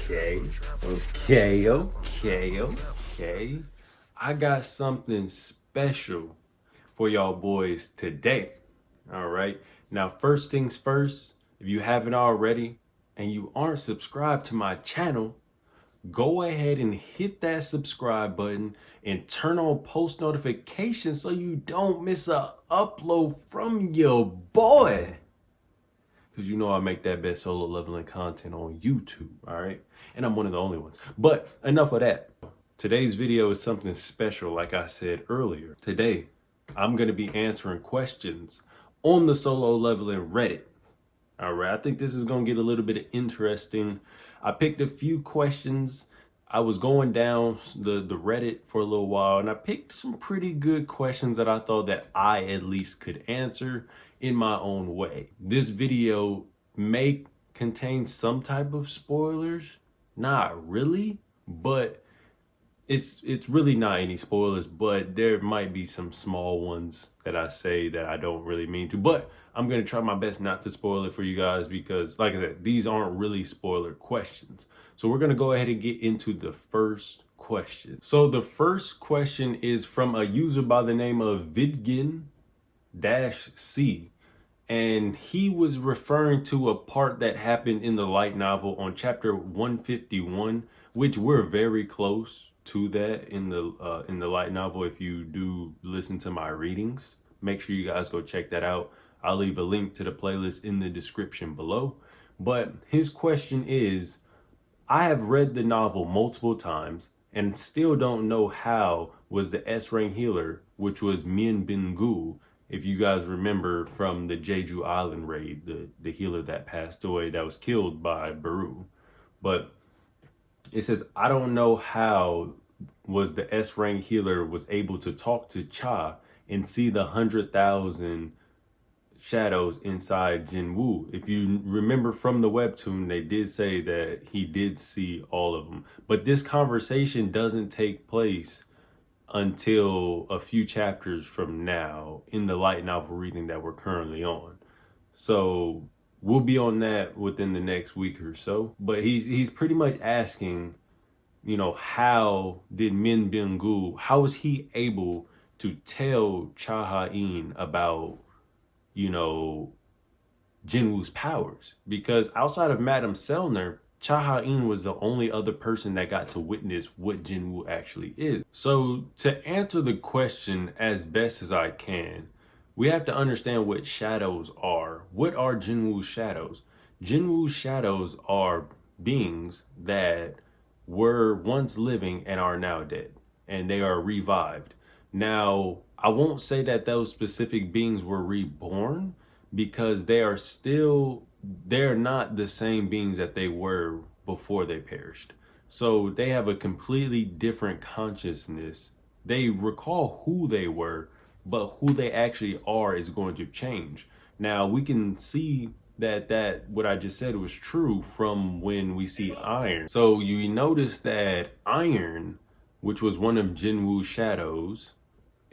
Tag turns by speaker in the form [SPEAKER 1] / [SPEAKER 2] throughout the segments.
[SPEAKER 1] Okay. I got something special for y'all boys today. All right. Now, first things first, if you haven't already and you aren't subscribed to my channel, go ahead and hit that subscribe button and turn on post notifications so you don't miss a upload from your boy. Because you know I make that best solo leveling content on YouTube, all right? And I'm one of the only ones. But enough of that. Today's video is something special, like I said earlier. Today, I'm going to be answering questions on the solo leveling Reddit. All right, I think this is going to get a little bit interesting. I picked a few questions. I was going down the Reddit for a little while, and I picked some pretty good questions that I thought that I at least could answer in my own way. This video may contain some type of spoilers. Not really, but it's really not any spoilers, but there might be some small ones that I say that I don't really mean to. But I'm going to try my best not to spoil it for you guys because, like I said, these aren't really spoiler questions. So we're going to go ahead and get into the first question. So the first question is from a user by the name of Vidgin-C. And he was referring to a part that happened in the light novel on chapter 151, which we're very close to that in the light novel. If you do listen to my readings, make sure you guys go check that out. I'll leave a link to the playlist in the description below. But his question is, I have read the novel multiple times and still don't know how was the S-rank healer, which was Min Bin Gu, if you guys remember from the Jeju Island raid, the healer that passed away, that was killed by Baru. But it says, I don't know how was the S-rank healer was able to talk to Cha and see the 100,000 shadows inside Jinwoo. If you remember from the webtoon, they did say that he did see all of them. But this conversation doesn't take place until a few chapters from now in the light novel reading that we're currently on. So we'll be on that within the next week or so. But he's pretty much asking, you know, how did Min Bin Gu, how was he able to tell Cha Ha-in about, you know, Jinwoo's powers? Because outside of Madame Selner, Cha Ha-in was the only other person that got to witness what Jinwoo actually is. So to answer the question as best as I can, we have to understand what shadows are. What are Jinwoo's shadows? Jinwoo's shadows are beings that were once living and are now dead, and they are revived. Now, I won't say that those specific beings were reborn because they're not the same beings that they were before they perished. So they have a completely different consciousness. They recall who they were, but who they actually are is going to change. Now we can see that what I just said was true from when we see Iron. So you notice that Iron, which was one of Jinwoo's shadows,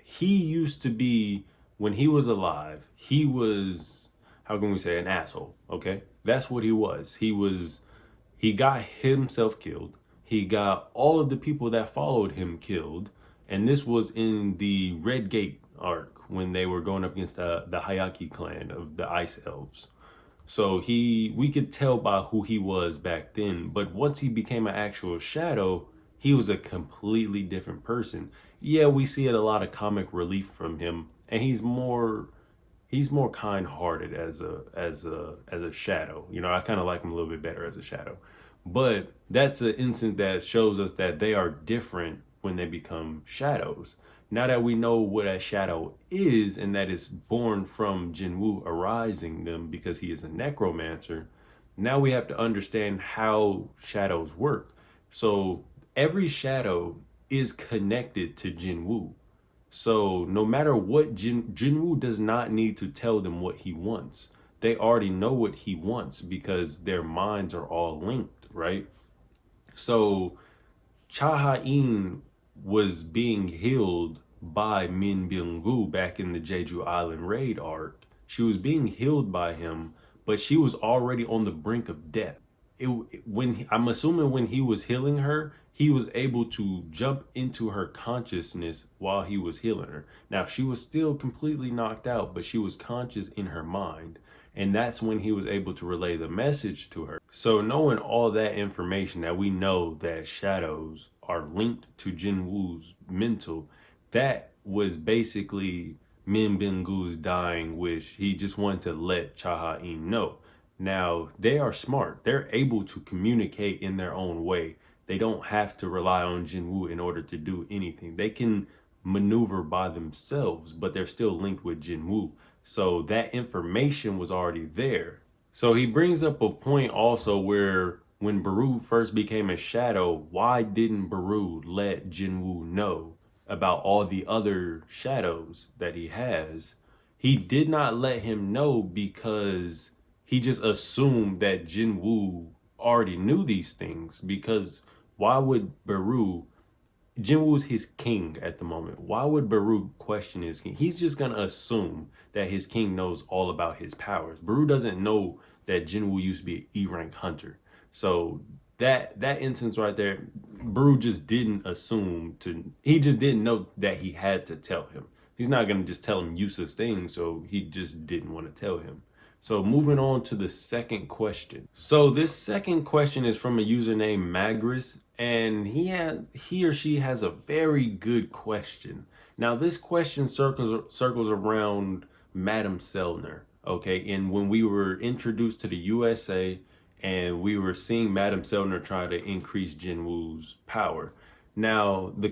[SPEAKER 1] he used to be, when he was alive, he was, how can we say, an asshole, okay? That's what he was. He got himself killed. He got all of the people that followed him killed. And this was in the Red Gate arc when they were going up against the Hayaki clan of the Ice Elves. So we could tell by who he was back then. But once he became an actual shadow, he was a completely different person. Yeah, we see a lot of comic relief from him, and he's more kind-hearted as a shadow. You know, I kind of like him a little bit better as a shadow. But that's an instance that shows us that they are different when they become shadows. Now that we know what a shadow is, and that is born from Jinwoo arising them because he is a necromancer, now we have to understand how shadows work. So every shadow is connected to Jinwoo. So no matter what, Jinwoo does not need to tell them what he wants. They already know what he wants because their minds are all linked, right? So Cha Ha-in was being healed by Min Bin Gu back in the Jeju Island raid arc. She was being healed by him, but she was already on the brink of death. I'm assuming when he was healing her, he was able to jump into her consciousness while he was healing her. Now she was still completely knocked out, but she was conscious in her mind. And that's when he was able to relay the message to her. So knowing all that information, that we know that shadows are linked to Jinwoo's mental, that was basically Min Bingu's dying wish. He just wanted to let Chahain know. Now, they are smart. They're able to communicate in their own way. They don't have to rely on Jinwoo in order to do anything. They can maneuver by themselves, but they're still linked with Jinwoo. So that information was already there. So he brings up a point also where when Baru first became a shadow, why didn't Baru let Jinwoo know about all the other shadows that he has? He did not let him know because he just assumed that Jinwoo already knew these things. Because why would Baru, Jinwoo's his king at the moment, why would Baru question his king? He's just going to assume that his king knows all about his powers. Baru doesn't know that Jinwoo used to be an E-rank hunter. So that instance right there, Baru just didn't assume to, he just didn't know that he had to tell him. He's not going to just tell him useless things, so he just didn't want to tell him. So moving on to the second question. So this second question is from a user named Magris, and he or she has a very good question. Now this question circles around Madam Selner. Okay, and when we were introduced to the USA and we were seeing Madam Selner try to increase Jinwoo's power. Now the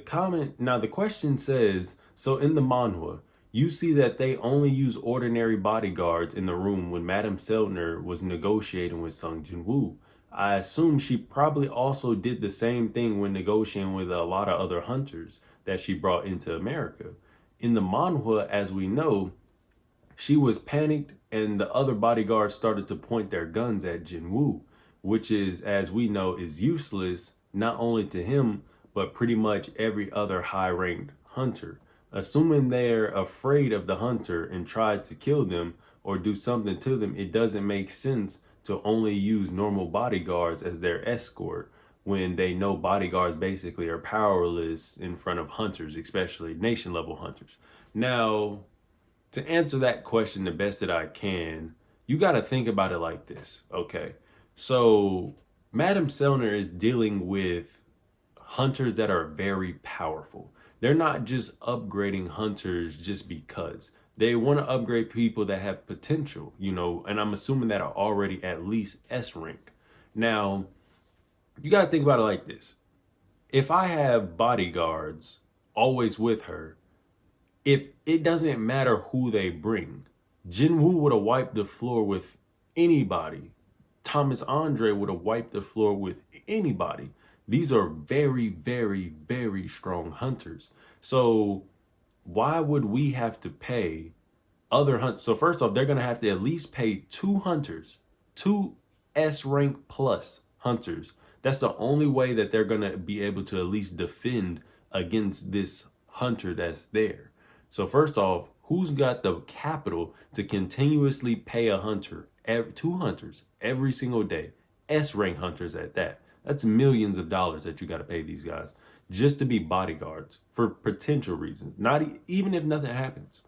[SPEAKER 1] question says, so in the manhwa, you see that they only use ordinary bodyguards in the room when Madame Selner was negotiating with Sung Jinwoo. I assume she probably also did the same thing when negotiating with a lot of other hunters that she brought into America. In the manhwa, as we know, she was panicked and the other bodyguards started to point their guns at Jinwoo, which is, as we know, is useless not only to him, but pretty much every other high-ranked hunter. Assuming they're afraid of the hunter and try to kill them or do something to them, it doesn't make sense to only use normal bodyguards as their escort when they know bodyguards basically are powerless in front of hunters, especially nation level hunters. Now, to answer that question the best that I can, you got to think about it like this. Okay, so Madam Selner is dealing with hunters that are very powerful. They're not just upgrading hunters just because. They want to upgrade people that have potential, you know, and I'm assuming that are already at least S rank. Now, you got to think about it like this. If I have bodyguards always with her, if it doesn't matter who they bring, Jinwoo would have wiped the floor with anybody. Thomas Andre would have wiped the floor with anybody. These are very, very, very strong hunters. So why would we have to pay other hunters? So first off, they're going to have to at least pay two hunters, two S rank plus hunters. That's the only way that they're going to be able to at least defend against this hunter that's there. So first off, who's got the capital to continuously pay a hunter, two hunters every single day, S rank hunters at that? That's millions of dollars that you got to pay these guys just to be bodyguards for potential reasons. Not even if nothing happens.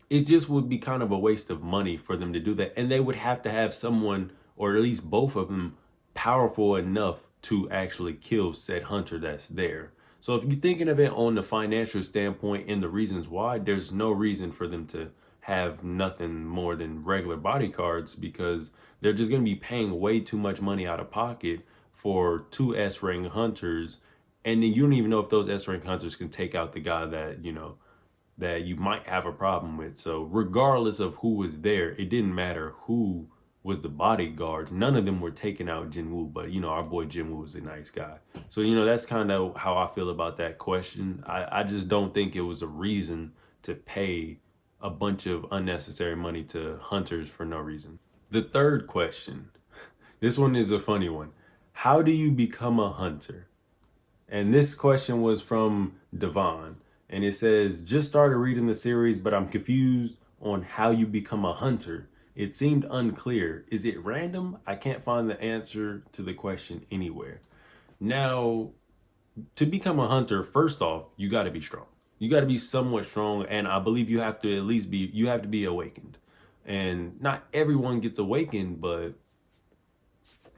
[SPEAKER 1] It just would be kind of a waste of money for them to do that. And they would have to have someone, or at least both of them, powerful enough to actually kill said hunter that's there. So if you're thinking of it on the financial standpoint and the reasons why, there's no reason for them to have nothing more than regular bodyguards, because they're just going to be paying way too much money out of pocket for two S rank hunters, and then you don't even know if those S rank hunters can take out the guy that, you know, that you might have a problem with. So regardless of who was there, it didn't matter who was the bodyguards. None of them were taking out Jinwoo, but you know, our boy Jinwoo was a nice guy. So, you know, that's kind of how I feel about that question. I just don't think it was a reason to pay a bunch of unnecessary money to hunters for no reason. The third question, this one is a funny one. How do you become a hunter? And this question was from Devon. And it says, just started reading the series, but I'm confused on how you become a hunter. It seemed unclear. Is it random? I can't find the answer to the question anywhere. Now, to become a hunter, first off, you got to be strong. You got to be somewhat strong, and I believe you have to at least be, you have to be awakened. And not everyone gets awakened, but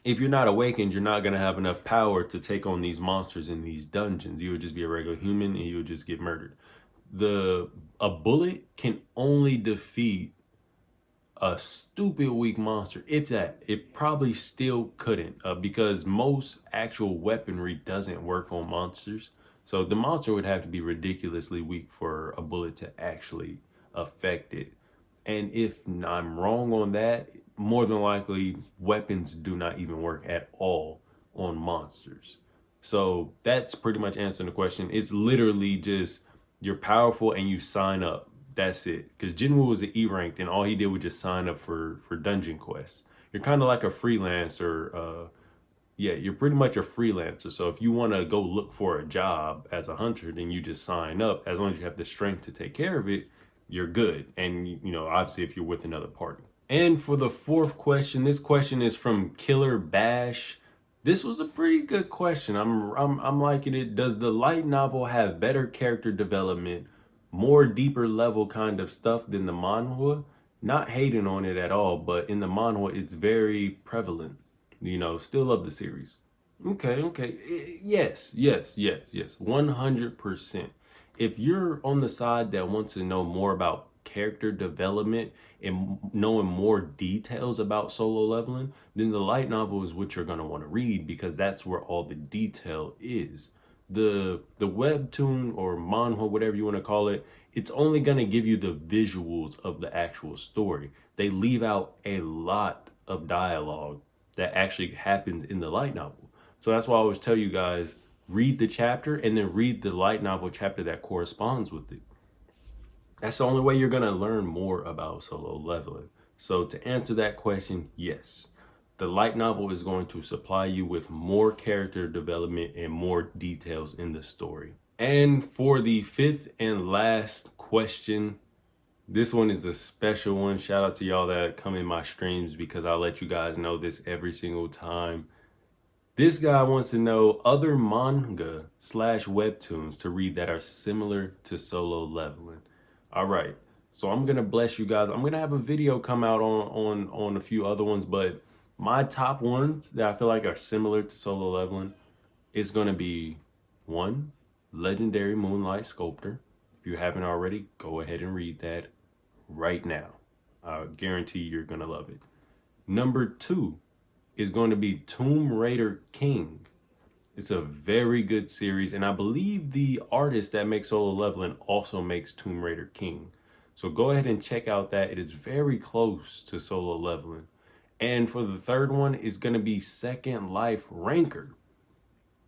[SPEAKER 1] if you're not awakened, you're not going to have enough power to take on these monsters in these dungeons. You would just be a regular human and you would just get murdered. A bullet can only defeat a stupid weak monster, if that. It probably still couldn't, because most actual weaponry doesn't work on monsters. So the monster would have to be ridiculously weak for a bullet to actually affect it. And if I'm wrong on that, more than likely weapons do not even work at all on monsters. So that's pretty much answering the question. It's literally just you're powerful and you sign up. That's it. Because Jinwoo was an E ranked and all he did was just sign up for dungeon quests. You're kind of like a freelancer. Yeah, you're pretty much a freelancer. So if you want to go look for a job as a hunter, then you just sign up. As long as you have the strength to take care of it, you're good. And obviously if you're with another party. And for the fourth question, this question is from Killer Bash. This was a pretty good question. I'm liking it. Does the light novel have better character development, more deeper level kind of stuff than the manhwa? Not hating on it at all, but in the manhwa, it's very prevalent. Still love the series. Okay. Yes. 100%. If you're on the side that wants to know more about character development and knowing more details about solo leveling, then the light novel is what you're going to want to read, because that's where all the detail is. The webtoon or manhwa, whatever you want to call it, it's only going to give you the visuals of the actual story. They leave out a lot of dialogue that actually happens in the light novel. So that's why I always tell you guys, read the chapter and then read the light novel chapter that corresponds with it. That's the only way you're going to learn more about solo leveling. So to answer that question, yes, the light novel is going to supply you with more character development and more details in the story. And for the fifth and last question, this one is a special one. Shout out to y'all that come in my streams, because I'll let you guys know this every single time. This guy wants to know other manga / webtoons to read that are similar to solo leveling. All right, so I'm gonna bless you guys. I'm gonna have a video come out on a few other ones, but my top ones that I feel like are similar to solo leveling is gonna be 1, Legendary Moonlight Sculptor. If you haven't already, go ahead and read that right now. I guarantee you're gonna love it. Number 2 is going to be Tomb Raider King. It's a very good series, and I believe the artist that makes solo leveling also makes Tomb Raider King. So go ahead and check out that. It is very close to solo leveling. And for the third one is going to be Second Life Ranker.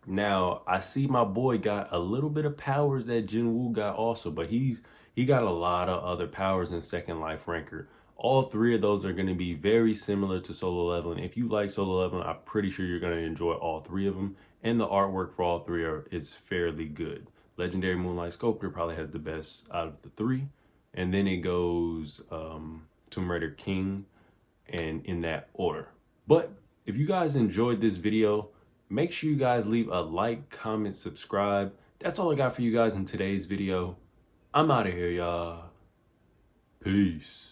[SPEAKER 1] Now, I see my boy got a little bit of powers that Jinwoo got also, but he got a lot of other powers in Second Life Ranker. All 3 of those are going to be very similar to solo leveling. If you like solo leveling, I'm pretty sure you're going to enjoy all 3 of them. And the artwork for all 3 is fairly good. Legendary Moonlight Sculptor probably has the best out of the 3. And then it goes Tomb Raider King, and in that order. But if you guys enjoyed this video, make sure you guys leave a like, comment, subscribe. That's all I got for you guys in today's video. I'm out of here, y'all. Peace.